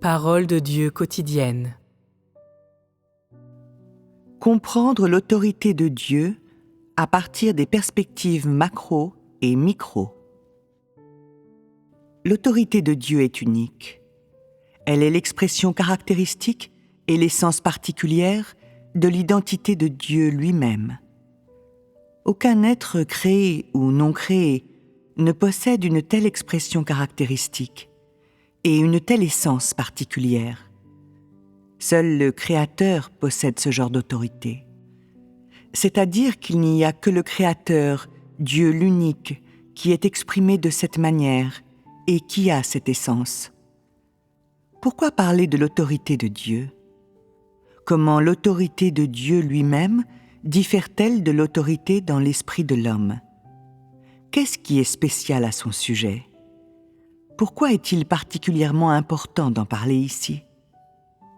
Parole de Dieu quotidienne. Comprendre l'autorité de Dieu à partir des perspectives macro et micro. L'autorité de Dieu est unique. Elle est l'expression caractéristique et l'essence particulière de l'identité de Dieu lui-même. Aucun être créé ou non créé ne possède une telle expression caractéristique et une telle essence particulière. Seul le Créateur possède ce genre d'autorité. C'est-à-dire qu'il n'y a que le Créateur, Dieu l'unique, qui est exprimé de cette manière et qui a cette essence. Pourquoi parler de l'autorité de Dieu ? Comment l'autorité de Dieu lui-même diffère-t-elle de l'autorité dans l'esprit de l'homme ? Qu'est-ce qui est spécial à son sujet ? Pourquoi est-il particulièrement important d'en parler ici ?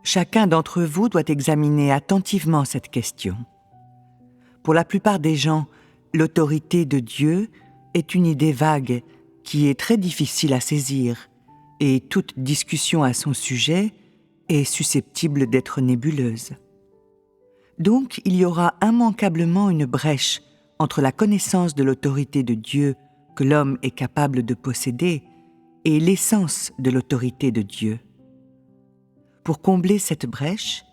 Chacun d'entre vous doit examiner attentivement cette question. Pour la plupart des gens, l'autorité de Dieu est une idée vague qui est très difficile à saisir, et toute discussion à son sujet est susceptible d'être nébuleuse. Donc, il y aura immanquablement une brèche entre la connaissance de l'autorité de Dieu que l'homme est capable de posséder et l'essence de l'autorité de Dieu. Pour combler cette brèche,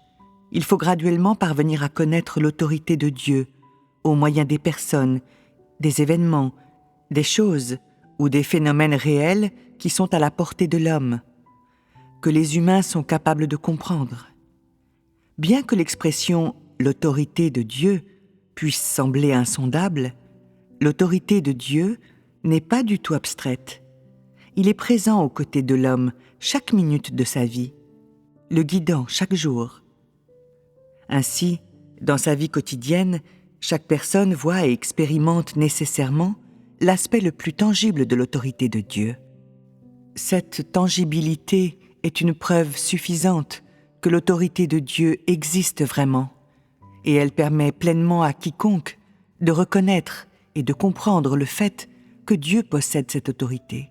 il faut graduellement parvenir à connaître l'autorité de Dieu au moyen des personnes, des événements, des choses ou des phénomènes réels qui sont à la portée de l'homme, que les humains sont capables de comprendre. Bien que l'expression « l'autorité de Dieu » puisse sembler insondable, l'autorité de Dieu n'est pas du tout abstraite. Il est présent aux côtés de l'homme chaque minute de sa vie, le guidant chaque jour. Ainsi, dans sa vie quotidienne, chaque personne voit et expérimente nécessairement l'aspect le plus tangible de l'autorité de Dieu. Cette tangibilité est une preuve suffisante que l'autorité de Dieu existe vraiment, et elle permet pleinement à quiconque de reconnaître et de comprendre le fait que Dieu possède cette autorité.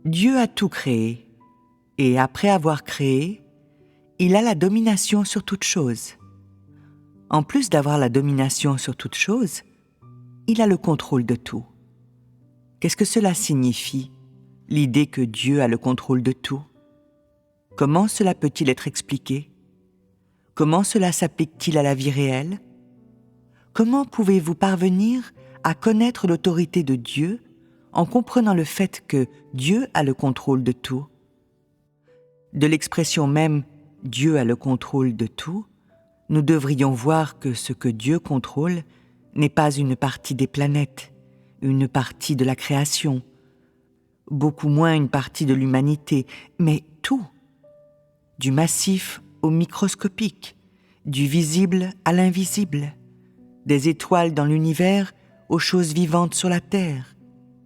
Dieu a tout créé, et après avoir créé, il a la domination sur toute chose. En plus d'avoir la domination sur toute chose, il a le contrôle de tout. Qu'est-ce que cela signifie, l'idée que Dieu a le contrôle de tout ? Comment cela peut-il être expliqué ? Comment cela s'applique-t-il à la vie réelle ? Comment pouvez-vous parvenir à connaître l'autorité de Dieu en comprenant le fait que Dieu a le contrôle de tout ? De l'expression même « Dieu a le contrôle de tout », nous devrions voir que ce que Dieu contrôle n'est pas une partie des planètes, une partie de la création, beaucoup moins une partie de l'humanité, mais tout, du massif au microscopique, du visible à l'invisible, des étoiles dans l'univers aux choses vivantes sur la Terre,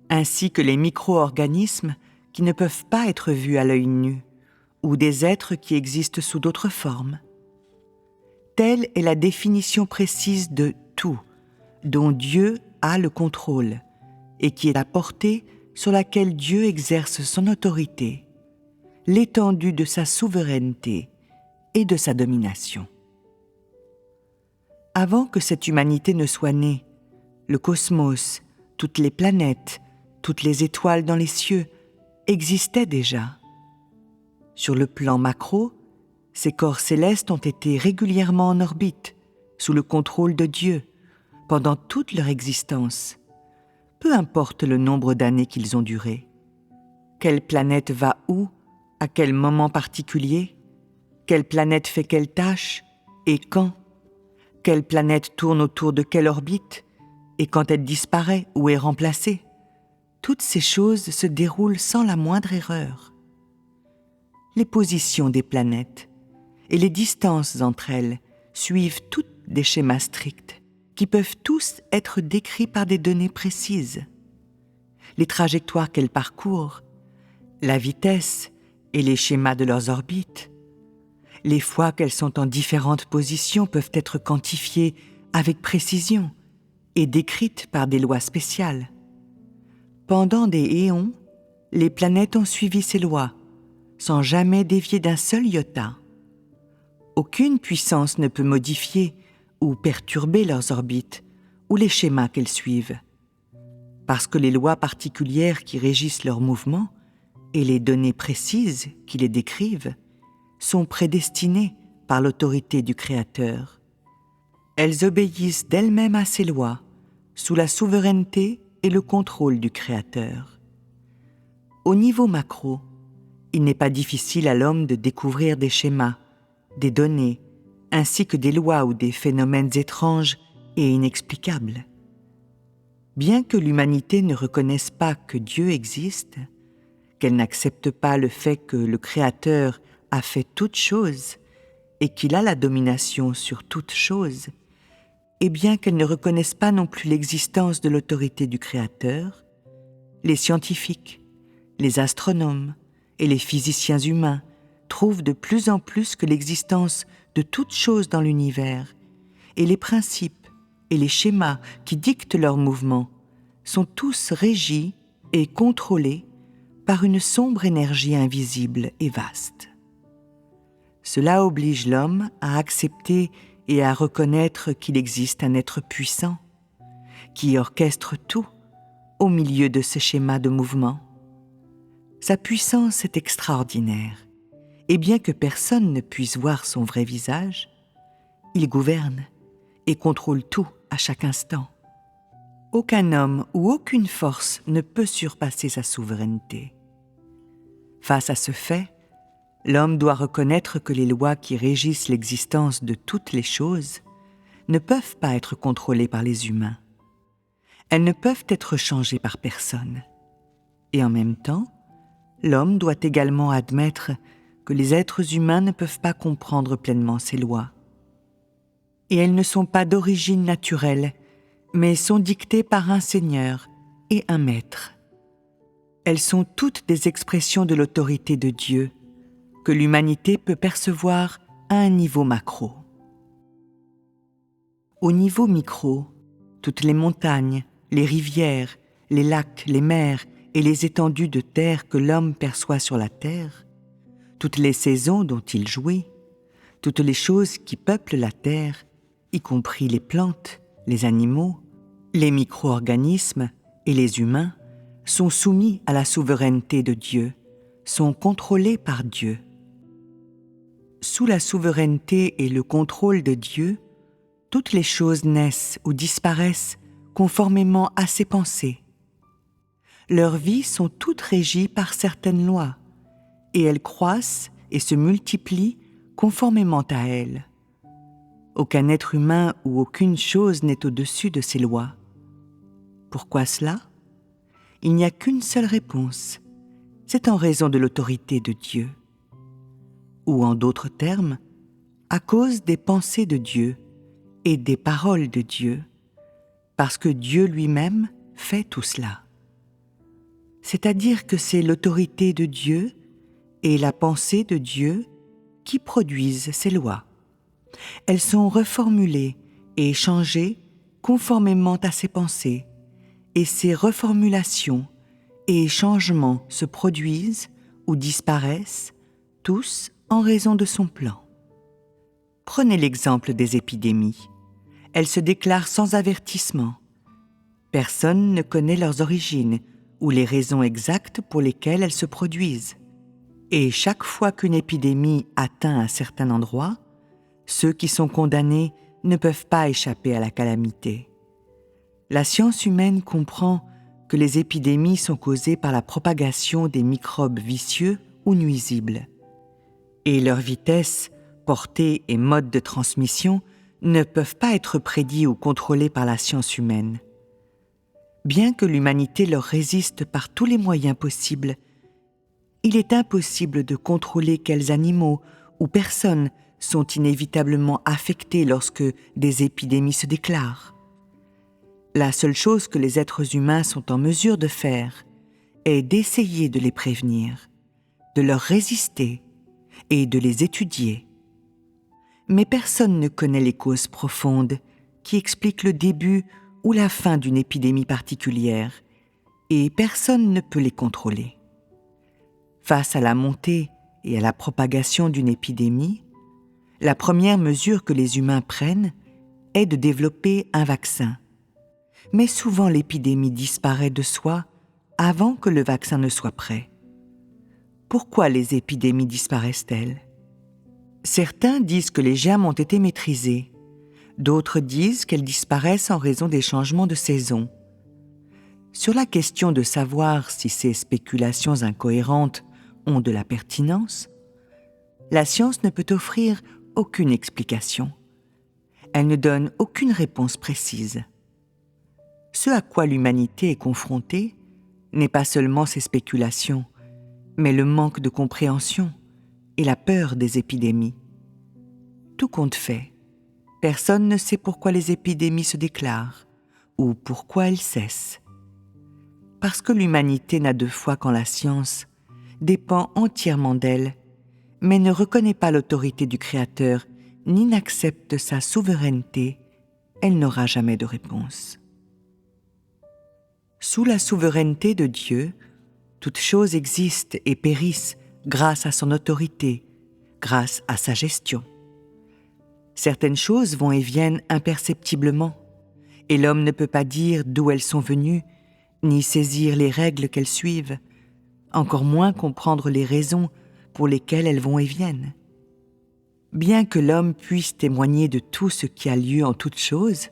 ainsi que les micro-organismes qui ne peuvent pas être vus à l'œil nu, ou des êtres qui existent sous d'autres formes. Telle est la définition précise de tout, dont Dieu a le contrôle, et qui est la portée sur laquelle Dieu exerce son autorité, l'étendue de sa souveraineté et de sa domination. Avant que cette humanité ne soit née, le cosmos, toutes les planètes, toutes les étoiles dans les cieux existaient déjà. Sur le plan macro, ces corps célestes ont été régulièrement en orbite, sous le contrôle de Dieu, pendant toute leur existence, peu importe le nombre d'années qu'ils ont duré. Quelle planète va où, à quel moment particulier ? Quelle planète fait quelle tâche et quand ? Quelle planète tourne autour de quelle orbite et quand elle disparaît ou est remplacée ? Toutes ces choses se déroulent sans la moindre erreur. Les positions des planètes et les distances entre elles suivent toutes des schémas stricts qui peuvent tous être décrits par des données précises. Les trajectoires qu'elles parcourent, la vitesse et les schémas de leurs orbites, les fois qu'elles sont en différentes positions peuvent être quantifiées avec précision et décrites par des lois spéciales. Pendant des éons, les planètes ont suivi ces lois, sans jamais dévier d'un seul iota. Aucune puissance ne peut modifier ou perturber leurs orbites ou les schémas qu'elles suivent, parce que les lois particulières qui régissent leurs mouvements et les données précises qui les décrivent sont prédestinées par l'autorité du Créateur. Elles obéissent d'elles-mêmes à ces lois, sous la souveraineté et le contrôle du Créateur. Au niveau macro, il n'est pas difficile à l'homme de découvrir des schémas, des données, ainsi que des lois ou des phénomènes étranges et inexplicables. Bien que l'humanité ne reconnaisse pas que Dieu existe, qu'elle n'accepte pas le fait que le Créateur a fait toutes choses et qu'il a la domination sur toutes choses, et bien qu'elle ne reconnaisse pas non plus l'existence de l'autorité du Créateur, les scientifiques, les astronomes et les physiciens humains trouvent de plus en plus que l'existence de toutes choses dans l'univers et les principes et les schémas qui dictent leurs mouvements sont tous régis et contrôlés par une sombre énergie invisible et vaste. Cela oblige l'homme à accepter et à reconnaître qu'il existe un être puissant qui orchestre tout au milieu de ce schéma de mouvement. Sa puissance est extraordinaire, et bien que personne ne puisse voir son vrai visage, il gouverne et contrôle tout à chaque instant. Aucun homme ou aucune force ne peut surpasser sa souveraineté. Face à ce fait, l'homme doit reconnaître que les lois qui régissent l'existence de toutes les choses ne peuvent pas être contrôlées par les humains. Elles ne peuvent être changées par personne. Et en même temps, l'homme doit également admettre que les êtres humains ne peuvent pas comprendre pleinement ces lois. Et elles ne sont pas d'origine naturelle, mais sont dictées par un Seigneur et un Maître. Elles sont toutes des expressions de l'autorité de Dieu, que l'humanité peut percevoir à un niveau macro. Au niveau micro, toutes les montagnes, les rivières, les lacs, les mers et les étendues de terre que l'homme perçoit sur la terre, toutes les saisons dont il jouit, toutes les choses qui peuplent la terre, y compris les plantes, les animaux, les micro-organismes et les humains, sont soumis à la souveraineté de Dieu, sont contrôlés par Dieu. Sous la souveraineté et le contrôle de Dieu, toutes les choses naissent ou disparaissent conformément à ses pensées. Leurs vies sont toutes régies par certaines lois, et elles croissent et se multiplient conformément à elles. Aucun être humain ou aucune chose n'est au-dessus de ces lois. Pourquoi cela ? Il n'y a qu'une seule réponse. C'est en raison de l'autorité de Dieu. Ou en d'autres termes, à cause des pensées de Dieu et des paroles de Dieu, parce que Dieu lui-même fait tout cela. C'est-à-dire que c'est l'autorité de Dieu et la pensée de Dieu qui produisent ces lois. Elles sont reformulées et changées conformément à ses pensées, et ces reformulations et changements se produisent ou disparaissent, tous en raison de son plan. Prenez l'exemple des épidémies. Elles se déclarent sans avertissement. Personne ne connaît leurs origines ou les raisons exactes pour lesquelles elles se produisent. Et chaque fois qu'une épidémie atteint un certain endroit, ceux qui sont condamnés ne peuvent pas échapper à la calamité. La science humaine comprend que les épidémies sont causées par la propagation des microbes vicieux ou nuisibles. Et leur vitesse, portée et mode de transmission ne peuvent pas être prédits ou contrôlés par la science humaine. Bien que l'humanité leur résiste par tous les moyens possibles, il est impossible de contrôler quels animaux ou personnes sont inévitablement affectés lorsque des épidémies se déclarent. La seule chose que les êtres humains sont en mesure de faire est d'essayer de les prévenir, de leur résister et de les étudier. Mais personne ne connaît les causes profondes qui expliquent le début ou la fin d'une épidémie particulière, et personne ne peut les contrôler. Face à la montée et à la propagation d'une épidémie, la première mesure que les humains prennent est de développer un vaccin. Mais souvent l'épidémie disparaît de soi avant que le vaccin ne soit prêt. Pourquoi les épidémies disparaissent-elles ? Certains disent que les germes ont été maîtrisés. D'autres disent qu'elles disparaissent en raison des changements de saison. Sur la question de savoir si ces spéculations incohérentes ont de la pertinence, la science ne peut offrir aucune explication. Elle ne donne aucune réponse précise. Ce à quoi l'humanité est confrontée n'est pas seulement ces spéculations, mais le manque de compréhension et la peur des épidémies. Tout compte fait, personne ne sait pourquoi les épidémies se déclarent ou pourquoi elles cessent. Parce que l'humanité n'a de foi qu'en la science, dépend entièrement d'elle, mais ne reconnaît pas l'autorité du Créateur ni n'accepte sa souveraineté, elle n'aura jamais de réponse. Sous la souveraineté de Dieu, toutes choses existent et périssent grâce à son autorité, grâce à sa gestion. Certaines choses vont et viennent imperceptiblement, et l'homme ne peut pas dire d'où elles sont venues, ni saisir les règles qu'elles suivent, encore moins comprendre les raisons pour lesquelles elles vont et viennent. Bien que l'homme puisse témoigner de tout ce qui a lieu en toutes choses,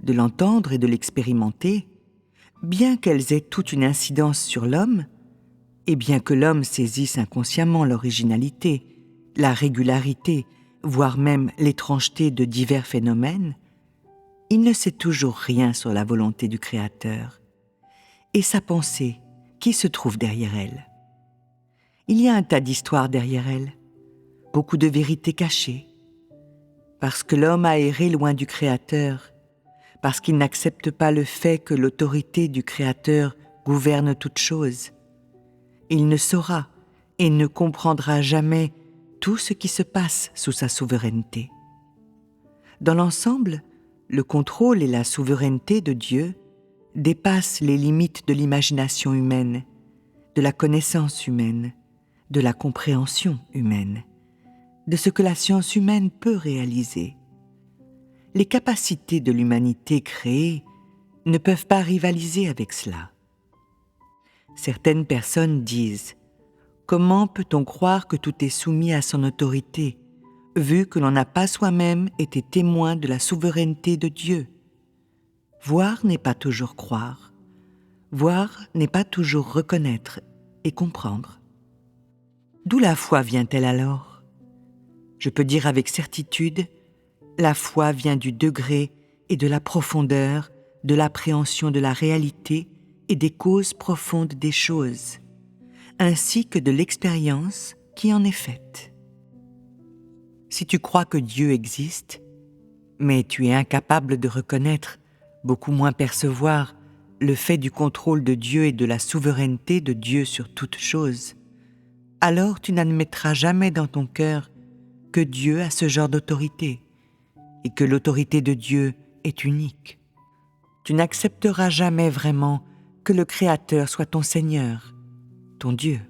de l'entendre et de l'expérimenter, bien qu'elles aient toute une incidence sur l'homme, et bien que l'homme saisisse inconsciemment l'originalité, la régularité, voire même l'étrangeté de divers phénomènes, il ne sait toujours rien sur la volonté du Créateur et sa pensée qui se trouve derrière elle. Il y a un tas d'histoires derrière elle, beaucoup de vérités cachées, parce que l'homme a erré loin du Créateur, parce qu'il n'accepte pas le fait que l'autorité du Créateur gouverne toutes choses. Il ne saura et ne comprendra jamais tout ce qui se passe sous sa souveraineté. Dans l'ensemble, le contrôle et la souveraineté de Dieu dépassent les limites de l'imagination humaine, de la connaissance humaine, de la compréhension humaine, de ce que la science humaine peut réaliser. Les capacités de l'humanité créée ne peuvent pas rivaliser avec cela. Certaines personnes disent « Comment peut-on croire que tout est soumis à son autorité, vu que l'on n'a pas soi-même été témoin de la souveraineté de Dieu ?» Voir n'est pas toujours croire. Voir n'est pas toujours reconnaître et comprendre. D'où la foi vient-elle alors ? Je peux dire avec certitude, la foi vient du degré et de la profondeur de l'appréhension de la réalité et des causes profondes des choses, ainsi que de l'expérience qui en est faite. Si tu crois que Dieu existe, mais tu es incapable de reconnaître, beaucoup moins percevoir, le fait du contrôle de Dieu et de la souveraineté de Dieu sur toutes choses, alors tu n'admettras jamais dans ton cœur que Dieu a ce genre d'autorité et que l'autorité de Dieu est unique. Tu n'accepteras jamais vraiment que le Créateur soit ton Seigneur, ton Dieu.